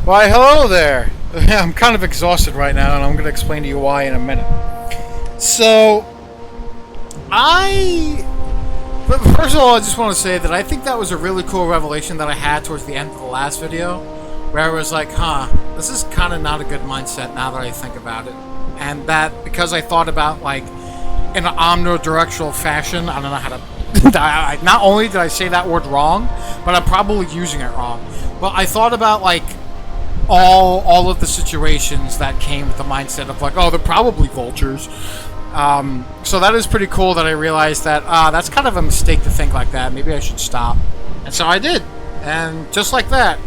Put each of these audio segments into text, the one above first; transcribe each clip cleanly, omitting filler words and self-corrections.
Why, hello there. I'm kind of exhausted right now, and I'm going to explain to you why in a minute. So, I. But first of all, I just want to say that I think that was a really cool revelation that I had towards the end of the last video, where I was like, this is kind of not a good mindset now that I think about it. And that because I thought about, like, in an omnidirectional fashion, I don't know how to. Not only did I say that word wrong, but I'm probably using it wrong. But I thought about, like, all of the situations that came with the mindset of like, oh, they're probably vultures. So that is pretty cool that I realized that that's kind of a mistake to think like that. Maybe I should stop. And so I did. And just like that,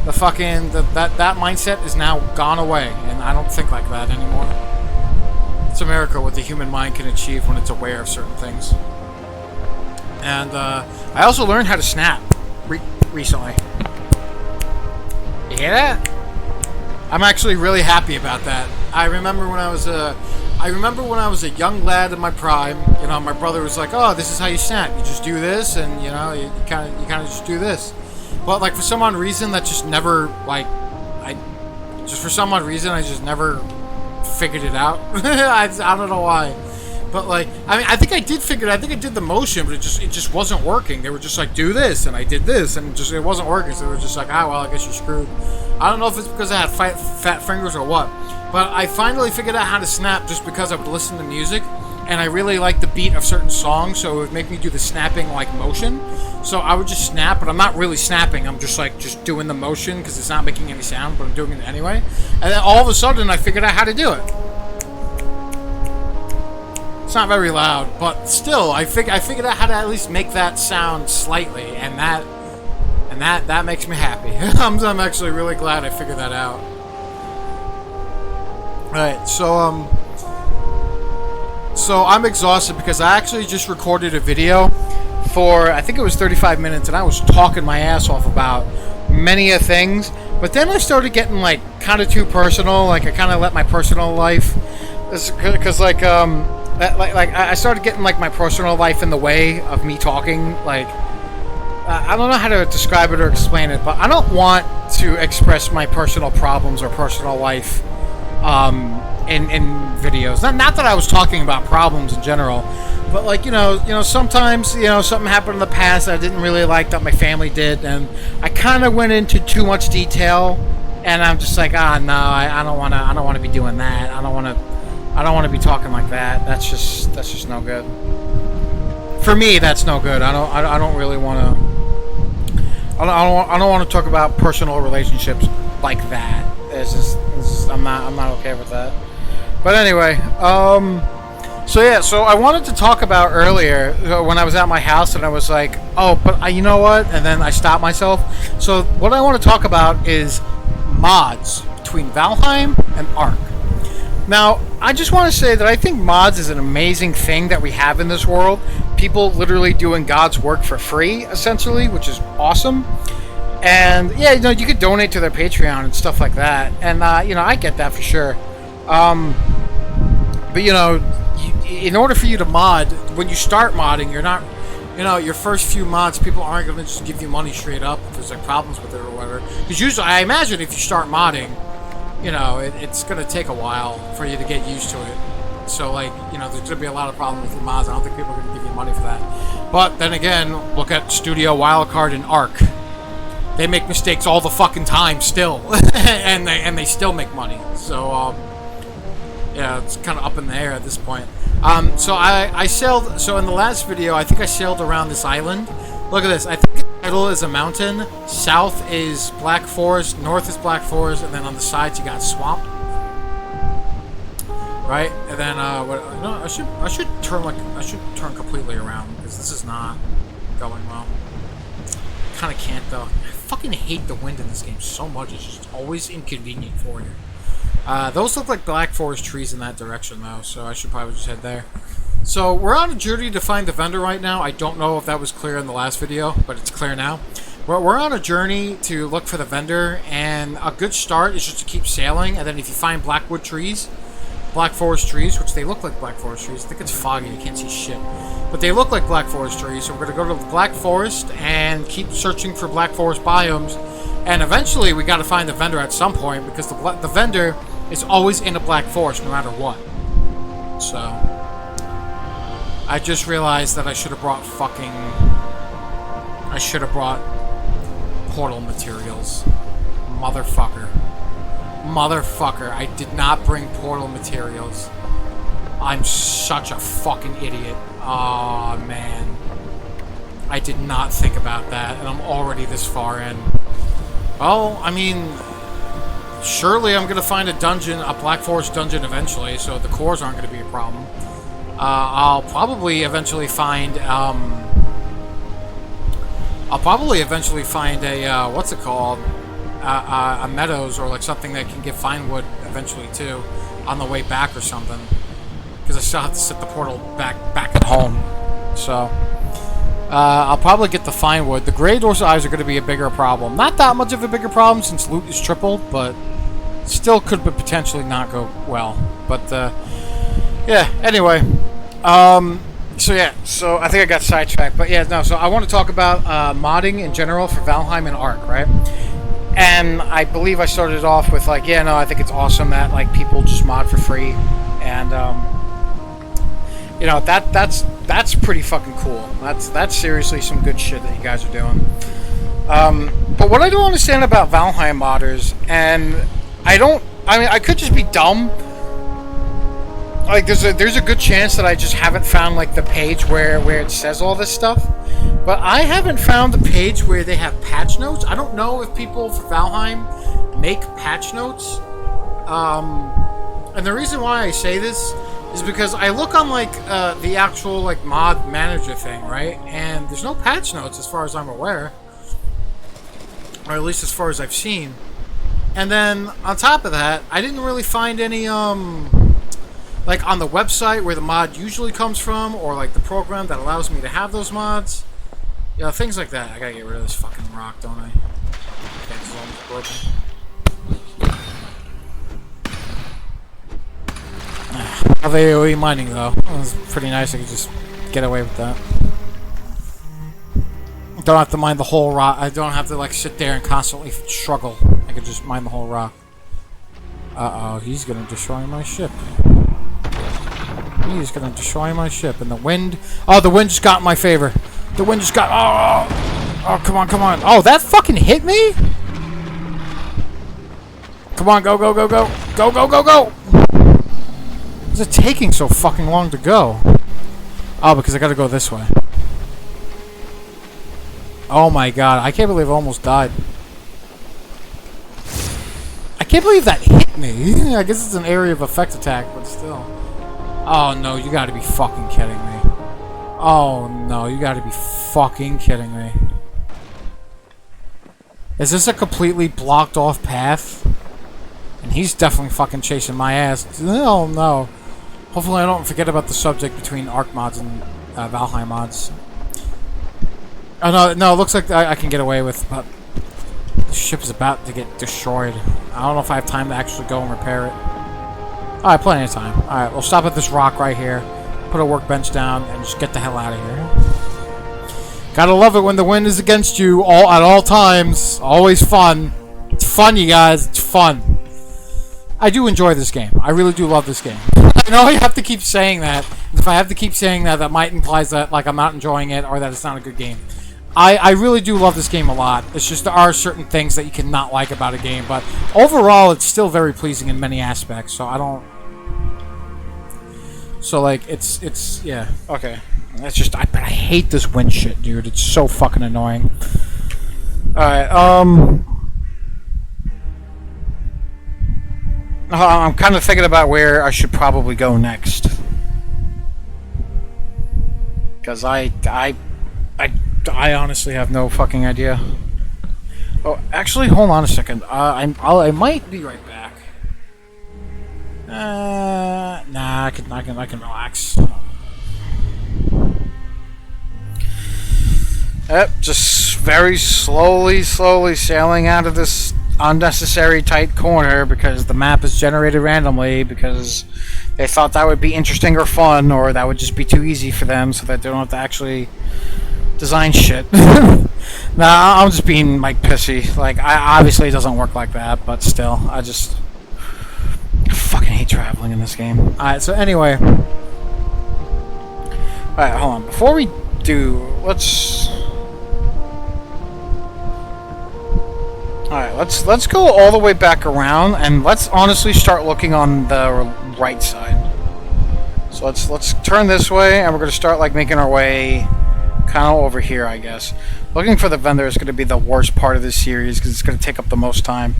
that mindset is now gone away, and I don't think like that anymore. It's a miracle what the human mind can achieve when it's aware of certain things. And I also learned how to snap recently. You hear that? I'm actually really happy about that. I remember when I was a young lad in my prime. You know, my brother was like, "Oh, this is how you snap. You just do this, and you know, you kind of just do this." But like for some odd reason, that just never I just never figured it out. I don't know why. But like, I mean, I think I did figure it. I think I did the motion, but it just wasn't working. They were just like, do this, and I did this, and it wasn't working. So they were just like, well, I guess you're screwed. I don't know if it's because I had fat fingers or what, but I finally figured out how to snap just because I would listen to music, and I really liked the beat of certain songs, so it would make me do the snapping like motion. So I would just snap, but I'm not really snapping. I'm just doing the motion because it's not making any sound, but I'm doing it anyway. And then all of a sudden, I figured out how to do it. It's not very loud, but still, I figured out how to at least make that sound slightly, and that makes me happy. I'm actually really glad I figured that out. Alright, so I'm exhausted because I actually just recorded a video for, I think it was 35 minutes, and I was talking my ass off about many a things, but then I started getting, like, kind of too personal. Like, I kind of let my personal life, because, I started getting like my personal life in the way of me talking. Like, I don't know how to describe it or explain it, but I don't want to express my personal problems or personal life in videos. Not that I was talking about problems in general, but like, you know, sometimes, something happened in the past that I didn't really like that my family did, and I kind of went into too much detail, and I'm just like, no, I don't want to be doing that. I don't want to be talking like that. That's just no good. For me, that's no good. I don't really want to. I don't want to talk about personal relationships like that. I'm not okay with that. But anyway, so I wanted to talk about earlier when I was at my house and I was like, oh, but you know what? And then I stopped myself. So what I want to talk about is mods between Valheim and Ark. Now, I just want to say that I think mods is an amazing thing that we have in this world. People literally doing God's work for free, essentially, which is awesome. And, yeah, you could donate to their Patreon and stuff like that. And, I get that for sure. But, in order for you to mod, when you start modding, you're not, your first few mods, people aren't going to just give you money straight up if there's, like, problems with it or whatever. Because usually, I imagine if you start modding, it's going to take a while for you to get used to it. So, like, there's going to be a lot of problems with mods. I don't think people are going to give you money for that. But then again, look at Studio Wildcard and Ark. They make mistakes all the fucking time still. and they still make money. So, yeah, it's kind of up in the air at this point. So I sailed, so in the last video, I think I sailed around this island. Look at this. I think the middle is a mountain, south is Black Forest, north is Black Forest, and then on the sides you got swamp. Right? And then I should turn completely around because this is not going well. Kind of can't though. I fucking hate the wind in this game so much. It's just always inconvenient for you. Those look like Black Forest trees in that direction though, so I should probably just head there. So, we're on a journey to find the vendor right now. I don't know if that was clear in the last video, but it's clear now. We're on a journey to look for the vendor, and a good start is just to keep sailing, and then if you find Black Forest trees, which they look like Black Forest trees. I think it's foggy, you can't see shit. But they look like Black Forest trees, so we're going to go to the Black Forest and keep searching for Black Forest biomes And eventually we got to find the vendor at some point, because the vendor is always in a black forest no matter what. So I just realized that I should have brought portal materials. Motherfucker. I did not bring portal materials. I'm such a fucking idiot. Aw, man. I did not think about that, and I'm already this far in. Well, I mean, surely I'm gonna find a dungeon, a Black Forest dungeon eventually, so the cores aren't gonna be a problem. I'll probably eventually find, a, what's it called? A meadows, or like something that can give fine wood eventually too, on the way back or something. Because I still have to set the portal back at home. So I'll probably get the fine wood. The gray door eyes are going to be a bigger problem. Not that much of a bigger problem since loot is tripled, but still could potentially not go well. But yeah. Anyway, so I think I got sidetracked. But yeah, no. So I want to talk about modding in general for Valheim and Ark, right? And I believe I started off with like, yeah, no, I think it's awesome that like people just mod for free, and you know, that's pretty fucking cool. That's seriously some good shit that you guys are doing. But what I don't understand about Valheim modders, and I mean, I could just be dumb. Like, there's a good chance that I just haven't found like the page where it says all this stuff. But I haven't found the page where they have patch notes. I don't know if people for Valheim make patch notes. And the reason why I say this is because I look on like the actual like mod manager thing, right? And there's no patch notes as far as I'm aware, or at least as far as I've seen. And then on top of that, I didn't really find any like on the website where the mod usually comes from, or like the program that allows me to have those mods. You know, things like that. I gotta get rid of this fucking rock, don't I? Okay, it's almost broken. How they AoE mining though? It was pretty nice. I could just get away with that. Don't have to mine the whole rock. I don't have to like sit there and constantly struggle. I could just mine the whole rock. Uh-oh, he's gonna destroy my ship. He's gonna destroy my ship. And the wind... Oh, the wind just got in my favor. The wind just got... Oh, come on, come on. Oh, that fucking hit me? Come on, go, go, go, go. Go, go, go, go! Why is it taking so fucking long to go? Oh, because I gotta go this way. Oh my god, I can't believe I almost died. I can't believe that hit me. I guess it's an area of effect attack, but still. Oh no, you gotta be fucking kidding me. Oh no, you gotta be fucking kidding me. Is this a completely blocked off path? And he's definitely fucking chasing my ass. Oh no. Hopefully I don't forget about the subject between Ark mods and Valheim mods. Oh no, it looks like I can get away with, but the ship is about to get destroyed. I don't know if I have time to actually go and repair it. Alright, plenty of time. Alright, we'll stop at this rock right here, put a workbench down, and just get the hell out of here. Gotta love it when the wind is against you at all times. Always fun. It's fun, you guys. It's fun. I do enjoy this game. I really do love this game. I know I have to keep saying that. If I have to keep saying that, that might imply that like I'm not enjoying it or that it's not a good game. I really do love this game a lot. It's just there are certain things that you cannot like about a game, but overall it's still very pleasing in many aspects. So I don't. So like it's yeah, okay. That's just but I hate this wind shit, dude. It's so fucking annoying. All right, I'm kind of thinking about where I should probably go next, because I honestly have no fucking idea. Oh, actually, hold on a second. I might be right back. Nah, I can relax. Yep, just very slowly sailing out of this unnecessary tight corner because the map is generated randomly because they thought that would be interesting or fun, or that would just be too easy for them so that they don't have to actually design shit. Nah, I'm just being like pissy. Like, I obviously it doesn't work like that, but still, I fucking hate traveling in this game. Alright, so anyway. Alright, hold on. Before we do, let's... Alright, let's go all the way back around, and let's honestly start looking on the right side. So let's turn this way, and we're going to start like making our way kind of over here, I guess. Looking for the vendor is going to be the worst part of this series, because it's going to take up the most time.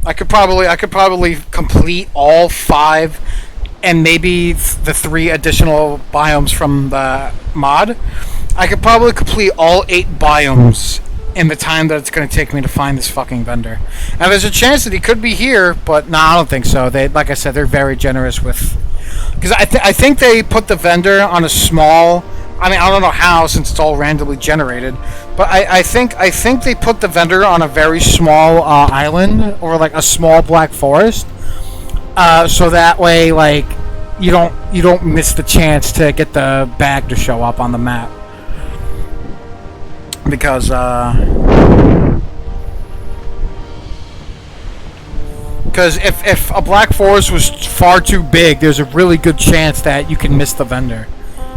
I could probably complete all 5 and maybe the 3 additional biomes from the mod. I could probably complete all 8 biomes in the time that it's going to take me to find this fucking vendor. And there's a chance that he could be here, but no, I don't think so. They, like I said, they're very generous with... Because I think they put the vendor on a small... I mean, I don't know how, since it's all randomly generated, but I think they put the vendor on a very small island, or like a small black forest, so that way, like, you don't miss the chance to get the bag to show up on the map. Because if a black forest was far too big, there's a really good chance that you can miss the vendor.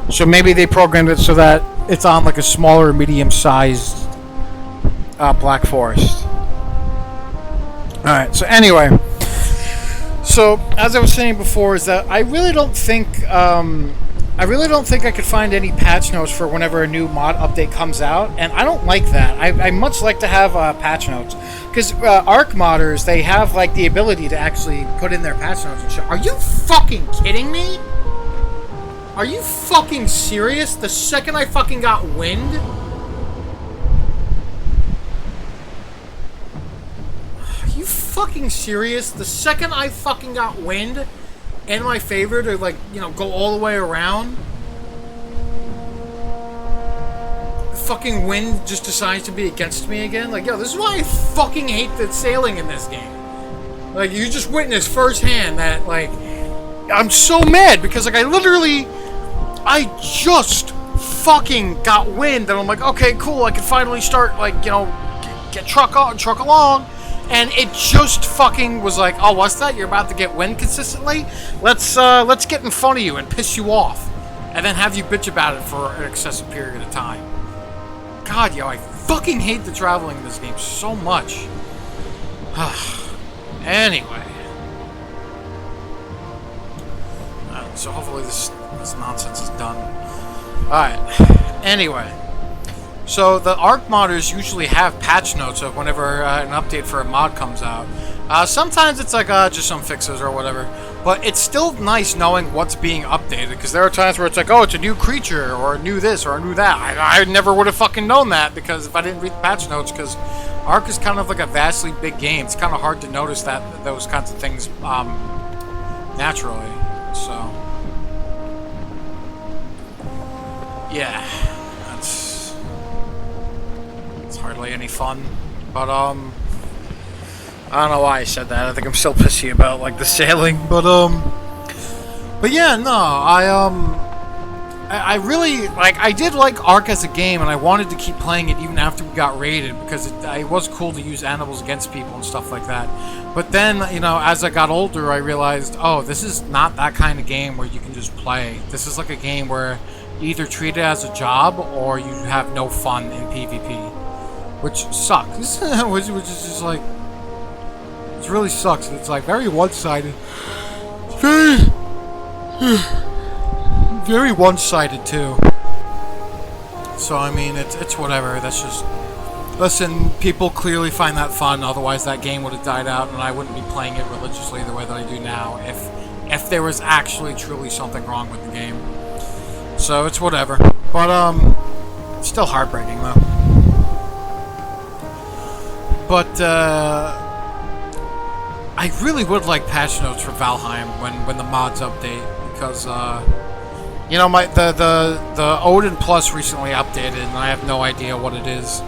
So maybe they programmed it so that it's on like a smaller, medium-sized black forest. Alright, so anyway. So, as I was saying before, is that I really don't think I could find any patch notes for whenever a new mod update comes out, and I don't like that. I much like to have patch notes. Because Arc modders, they have like the ability to actually put in their patch notes and shit. Are you fucking kidding me? Are you fucking serious? The second I fucking got wind? Are you fucking serious? The second I fucking got wind and my favor to, like, you know, go all the way around, fucking wind just decides to be against me again? Like, yo, this is why I fucking hate the sailing in this game. Like, you just witnessed firsthand that, like, I'm so mad because, like, I just fucking got wind, and I'm like, okay, cool, I can finally start, like, you know, get truck along, and it just fucking was like, oh, what's that? You're about to get wind consistently? Let's get in front of you and piss you off, and then have you bitch about it for an excessive period of time. God, yo, I fucking hate the traveling in this game so much. Anyway. So hopefully this nonsense is done. Alright. Anyway. So the Arc modders usually have patch notes of whenever an update for a mod comes out. Sometimes it's like just some fixes or whatever. But it's still nice knowing what's being updated. Because there are times where it's like, oh, it's a new creature, or a new this, or a new that. I never would have fucking known that because if I didn't read the patch notes. Because Arc is kind of like a vastly big game. It's kind of hard to notice those kinds of things naturally. So... yeah, it's hardly any fun, but I don't know why I said that. I think I'm still pissy about like the sailing, but yeah, no, I really like. I did like Ark as a game, and I wanted to keep playing it even after we got raided because it was cool to use animals against people and stuff like that. But then, you know, as I got older, I realized, oh, this is not that kind of game where you can just play. This is like a game where you either treat it as a job or you have no fun in PvP, which sucks. which is just like, it really sucks. It's like very one-sided. Very one-sided too. So I mean, it's whatever. That's just, listen. People clearly find that fun. Otherwise, that game would have died out, and I wouldn't be playing it religiously the way that I do now. If there was actually truly something wrong with the game. So it's whatever. But it's still heartbreaking though. But I really would like patch notes for Valheim when the mods update, because you know, the Odin Plus recently updated, and I have no idea what it is,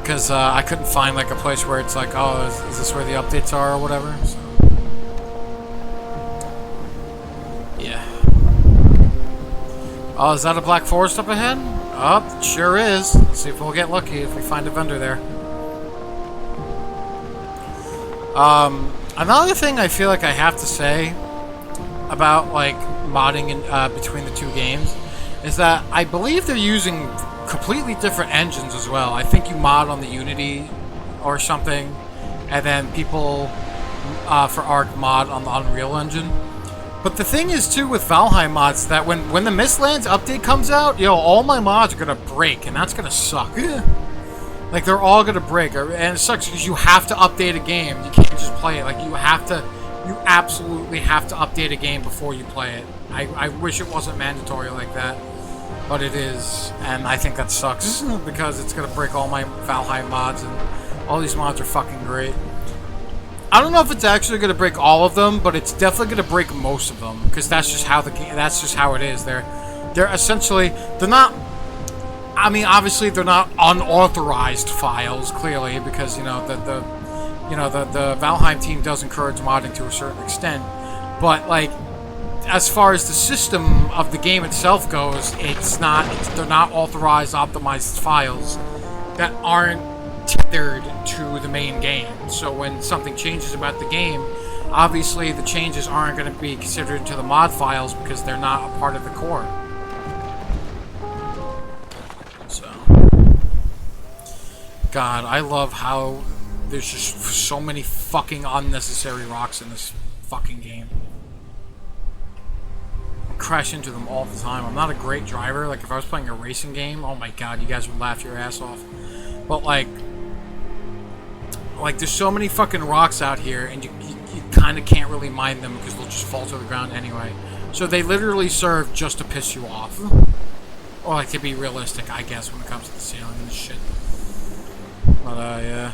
because I couldn't find like a place where it's like, oh, is this where the updates are or whatever. So, yeah. Oh, is that a black forest up ahead? Oh, sure is. Let's see if we'll get lucky if we find a vendor there. Another thing I feel like I have to say about, like, modding in, between the two games is that I believe they're using completely different engines as well. I think you mod on the Unity or something, and then people for Arc mod on the Unreal Engine. But the thing is, too, with Valheim mods, that when the Mistlands update comes out, yo, all my mods are gonna break, and that's gonna suck. Like, they're all gonna break, and it sucks because you have to update a game. You can't just play it. Like, you absolutely have to update a game before you play it. I wish it wasn't mandatory like that, but it is, and I think that sucks because it's gonna break all my Valheim mods, and all these mods are fucking great. I don't know if it's actually going to break all of them, but it's definitely going to break most of them because that's just how the game. That's just how it is. They're essentially not. I mean, obviously they're not unauthorized files, clearly, because the Valheim team does encourage modding to a certain extent. But like, as far as the system of the game itself goes, they're not authorized, optimized files that aren't tethered to the main game. So when something changes about the game, obviously the changes aren't going to be considered to the mod files because they're not a part of the core. So, God, I love how there's just so many fucking unnecessary rocks in this fucking game. I crash into them all the time. I'm not a great driver. Like, if I was playing a racing game, oh my God, you guys would laugh your ass off. But like there's so many fucking rocks out here, and you kind of can't really mine them because they'll just fall to the ground anyway. So they literally serve just to piss you off. Or like to be realistic, I guess, when it comes to the sailing and shit. But yeah.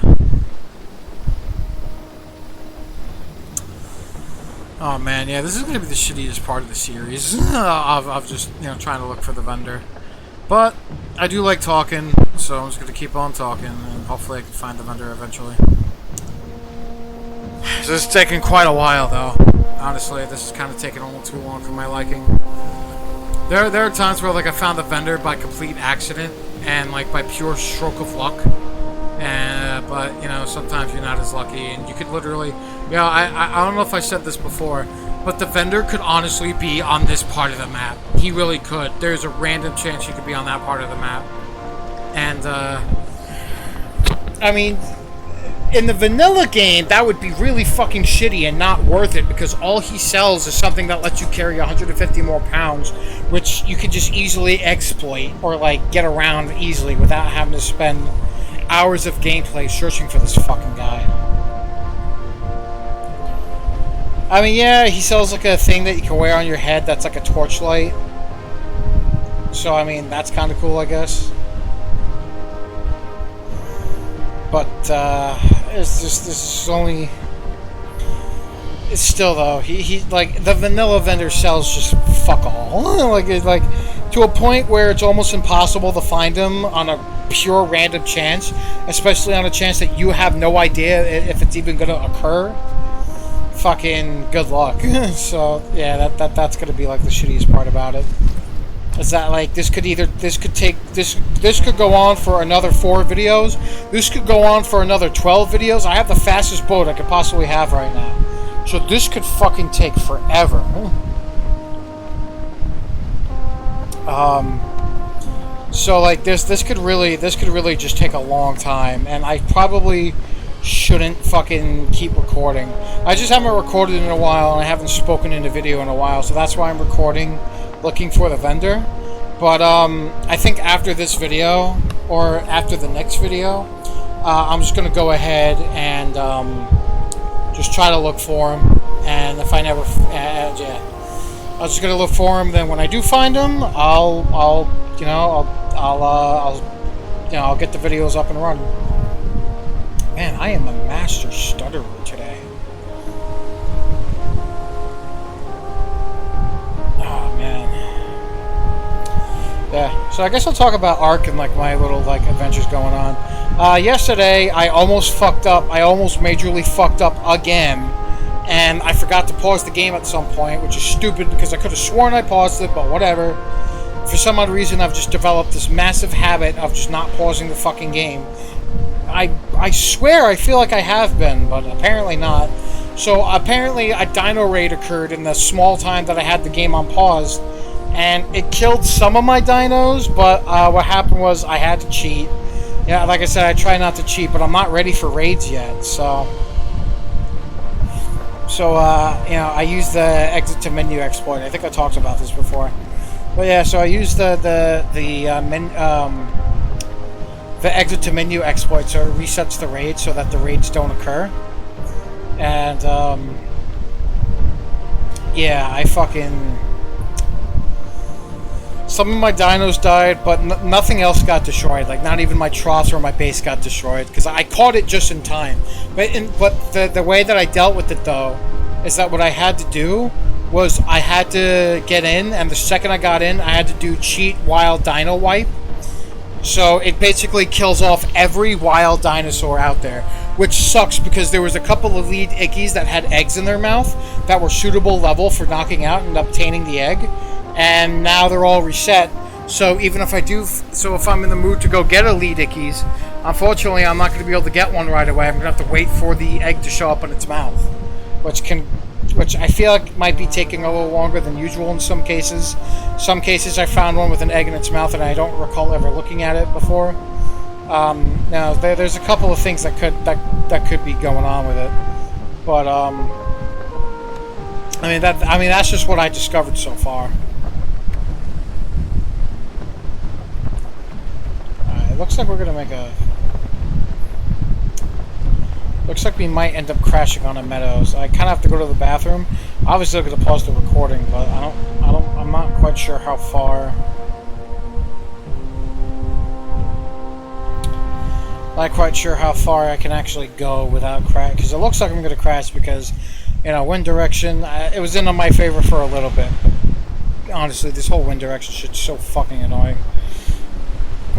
Oh man, yeah, this is gonna be the shittiest part of the series of just trying to look for the vendor. But I do like talking, so I'm just going to keep on talking, and hopefully I can find the vendor eventually. So this is taking quite a while, though. Honestly, this is kind of taking a little too long for my liking. There are times where, like, I found the vendor by complete accident, and, like, by pure stroke of luck. But, sometimes you're not as lucky, and you could literally... I don't know if I said this before, but the vendor could honestly be on this part of the map. He really could. There's a random chance he could be on that part of the map. And, I mean, in the vanilla game, that would be really fucking shitty and not worth it because all he sells is something that lets you carry 150 more pounds, which you could just easily exploit or, like, get around easily without having to spend hours of gameplay searching for this fucking guy. I mean, yeah, he sells like a thing that you can wear on your head that's like a torchlight. So, I mean, that's kind of cool, I guess. But, it's just, this is only... It's still, though, he like, the vanilla vendor sells just fuck all. like, to a point where it's almost impossible to find him on a pure random chance. Especially on a chance that you have no idea if it's even going to occur. Fucking good luck. So yeah, that's gonna be like the shittiest part about it. Is that like this could go on for another 4 videos. This could go on for another 12 videos. I have the fastest boat I could possibly have right now. So this could fucking take forever. So like this could really just take a long time, and I probably shouldn't fucking keep recording. I just haven't recorded in a while, and I haven't spoken in a video in a while, so that's why I'm recording, looking for the vendor. But I think after this video, or after the next video, I'm just gonna go ahead and just try to look for him. And if I never, yeah, I'm just gonna look for him. Then when I do find him, I'll get the videos up and running. Man, I am a master stutterer today. Oh, man. Yeah, so I guess I'll talk about Ark and, like, my little, like, adventures going on. Yesterday, I almost fucked up. I almost majorly fucked up again. And I forgot to pause the game at some point, which is stupid because I could have sworn I paused it, but whatever. for some odd reason, I've just developed this massive habit of just not pausing the fucking game. I swear I feel like I have been, but apparently not. So apparently a dino raid occurred in the small time that I had the game on pause, and it killed some of my dinos, but what happened was I had to cheat. Yeah, like I said, I try not to cheat, but I'm not ready for raids yet, so you know, I used the exit to menu exploit. I think I talked about this before. But yeah, so I used the exit to menu exploit, so it resets the raid so that the raids don't occur. And yeah, I fucking, some of my dinos died, but nothing else got destroyed. Like, not even my troughs or my base got destroyed, because I caught it just in time. But the way that I dealt with it, though, is that what I had to do was I had to get in, and the second I got in, I had to do cheat wild dino wipe. So it basically kills off every wild dinosaur out there, which sucks because there was a couple of lead ickies that had eggs in their mouth that were suitable level for knocking out and obtaining the egg, and now they're all reset. So even if if I'm in the mood to go get a lead ickies, unfortunately I'm not going to be able to get one right away. I'm going to have to wait for the egg to show up in its mouth, which I feel like might be taking a little longer than usual in some cases. Some cases I found one with an egg in its mouth and I don't recall ever looking at it before. Now there's a couple of things that could be going on with it, but I mean that's just what I discovered so far. Alright, it looks like we're gonna make a. Looks like we might end up crashing on a meadows. I kind of have to go to the bathroom. Obviously, I'm going to pause the recording, but I'm not quite sure how far. Not quite sure how far I can actually go without crash, because it looks like I'm going to crash because, you know, wind direction. It was in my favor for a little bit. But honestly, this whole wind direction shit's so fucking annoying.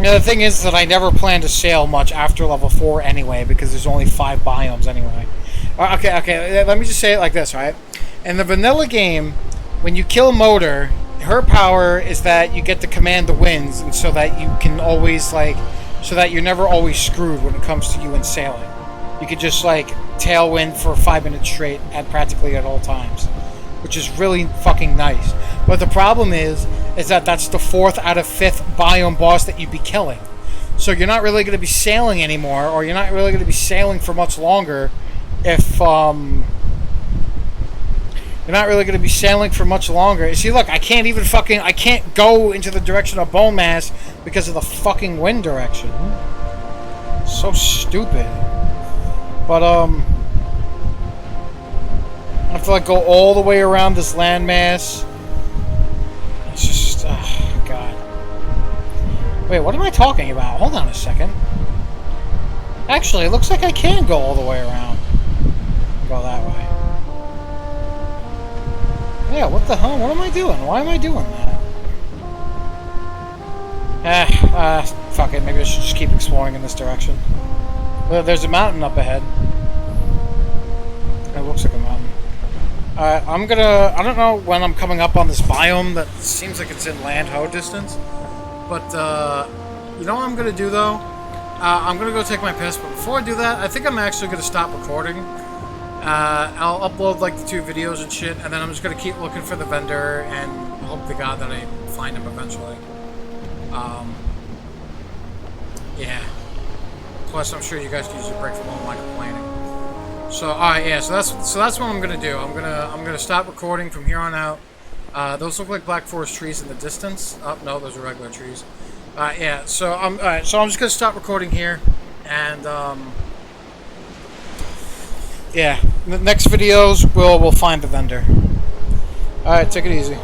Yeah, the thing is that I never plan to sail much after level 4 anyway, because there's only 5 biomes anyway. Okay, let me just say it like this, right? In the vanilla game, when you kill Motor, her power is that you get to command the winds, and so that you can always, like, so that you're never always screwed when it comes to you and sailing. You could just, like, tailwind for 5 minutes straight at practically at all times, which is really fucking nice. But the problem is that that's the 4th out of 5th biome boss that you'd be killing. So you're not really going to be sailing anymore, or you're not really going to be sailing for much longer if, you're not really going to be sailing for much longer. You see, look, I can't go into the direction of bone mass because of the fucking wind direction. So stupid. But, I have to, like, go all the way around this landmass. It's just, oh, God. Wait, what am I talking about? Hold on a second. Actually, it looks like I can go all the way around. Go that way. Yeah, what the hell? What am I doing? Why am I doing that? Fuck it. Maybe I should just keep exploring in this direction. There's a mountain up ahead. It looks like a mountain. Alright, I don't know when I'm coming up on this biome that seems like it's in land ho distance. But, you know what I'm gonna do though? I'm gonna go take my piss, but before I do that, I think I'm actually gonna stop recording. I'll upload like the 2 videos and shit, and then I'm just gonna keep looking for the vendor and hope to God that I find him eventually. Yeah. Plus, I'm sure you guys can use a break from all my complaining. So, alright, yeah. So that's what I'm gonna do. I'm gonna stop recording from here on out. Those look like black forest trees in the distance. Oh no, those are regular trees. Yeah. So alright. So I'm just gonna stop recording here, and yeah. The next videos we'll find the vendor. Alright, take it easy.